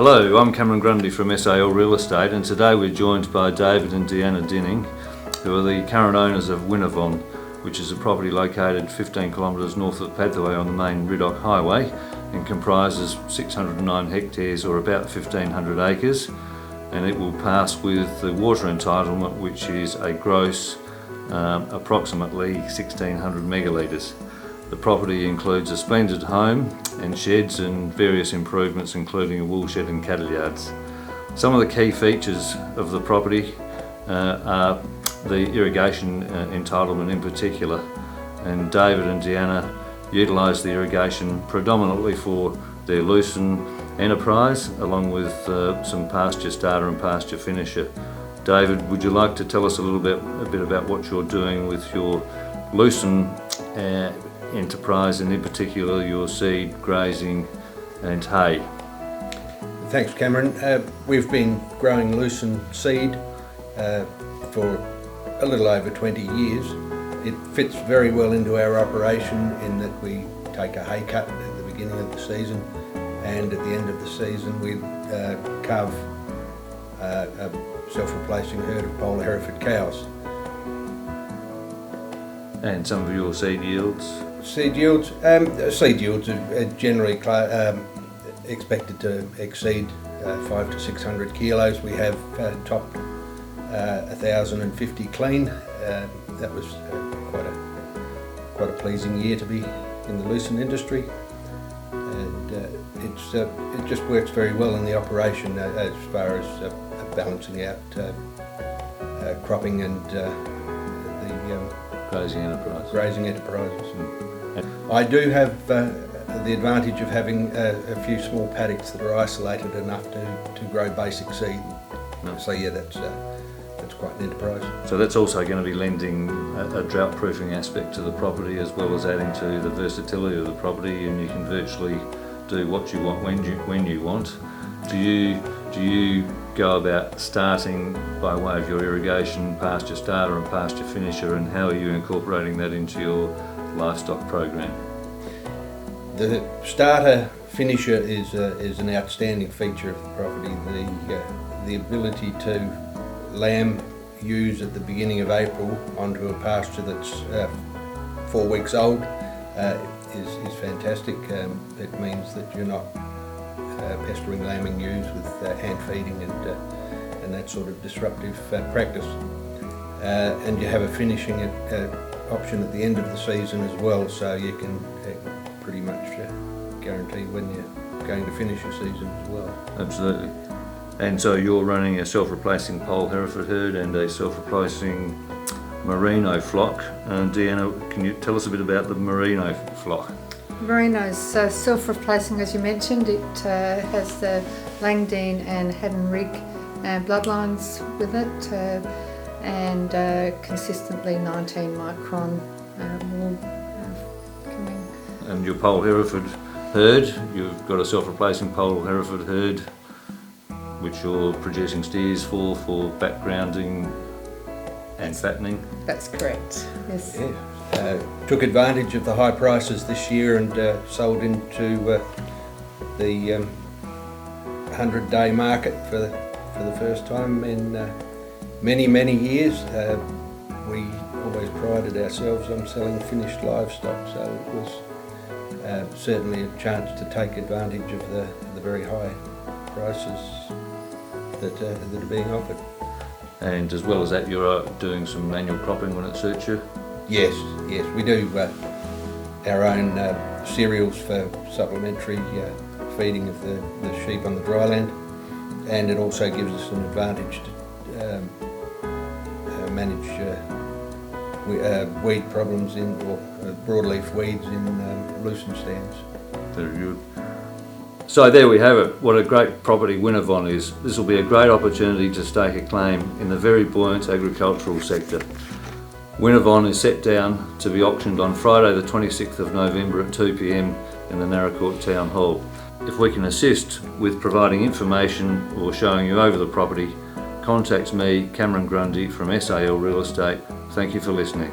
Hello, I'm Cameron Grundy from SAL Real Estate, and today we're joined by David and Deanna Dinning, who are the current owners of Riddoch, which is a property located 15 kilometres north of Padthaway on the main Riddoch Highway and comprises 609 hectares or about 1,500 acres, and it will pass with the water entitlement, which is a gross approximately 1,600 megalitres. The property includes a splendid home and sheds and various improvements, including a wool shed and cattle yards. Some of the key features of the property are the irrigation entitlement in particular, and David and Deanna utilise the irrigation predominantly for their lucerne enterprise, along with some pasture starter and pasture finisher. David, would you like to tell us a bit about what you're doing with your lucerne enterprise, and in particular your seed, grazing and hay? Thanks, Cameron. We've been growing lucerne seed for a little over 20 years. It fits very well into our operation in that we take a hay cut at the beginning of the season, and at the end of the season we calve a self-replacing herd of polar Hereford cows. And some of your seed yields? Seed yields are generally expected to exceed 500 to 600 kilos. We have topped 1,050 clean. That was quite a pleasing year to be in the lucerne industry, and it just works very well in the operation as far as balancing out cropping and the grazing enterprises. I do have the advantage of having a few small paddocks that are isolated enough to grow basic seed. No. So yeah, that's quite an enterprise. So that's also going to be lending a drought proofing aspect to the property, as well as adding to the versatility of the property, and you can virtually do what you want when you want. Do you go about starting by way of your irrigation, pasture starter and pasture finisher, and how are you incorporating that into your livestock program? The starter finisher is an outstanding feature of the property. The ability to lamb ewes at the beginning of April onto a pasture that's 4 weeks old is fantastic. It means that you're not pestering lambing ewes with hand feeding and that sort of disruptive practice. And you have a finishing option at the end of the season as well, so you can pretty much guarantee when you're going to finish your season as well. Absolutely. And so you're running a self-replacing poll Hereford herd and a self-replacing merino flock. Deanna, can you tell us a bit about the merino flock? Merino's self-replacing, as you mentioned. It has the Langdine and Haddon Rig bloodlines with it, and consistently 19 micron wool coming. And your poll Hereford herd, you've got a self-replacing poll Hereford herd, which you're producing steers for backgrounding and fattening. That's correct, yes. Yeah. Took advantage of the high prices this year and sold into the 100-day market for the first time in many years. We always prided ourselves on selling finished livestock, so it was certainly a chance to take advantage of the very high prices that are being offered. And as well as that, you're doing some manual cropping when it suits you? Yes, we do our own cereals for supplementary feeding of the sheep on the dry land, and it also gives us an advantage to manage weed problems or broadleaf weeds in lucerne stands. Very good. So there we have it. What a great property Riddoch is. This will be a great opportunity to stake a claim in the very buoyant agricultural sector. Riddoch is set down to be auctioned on Friday the 26th of November at 2 p.m. in the Narracourt Town Hall. If we can assist with providing information or showing you over the property, contact me, Cameron Grundy from SAL Real Estate. Thank you for listening.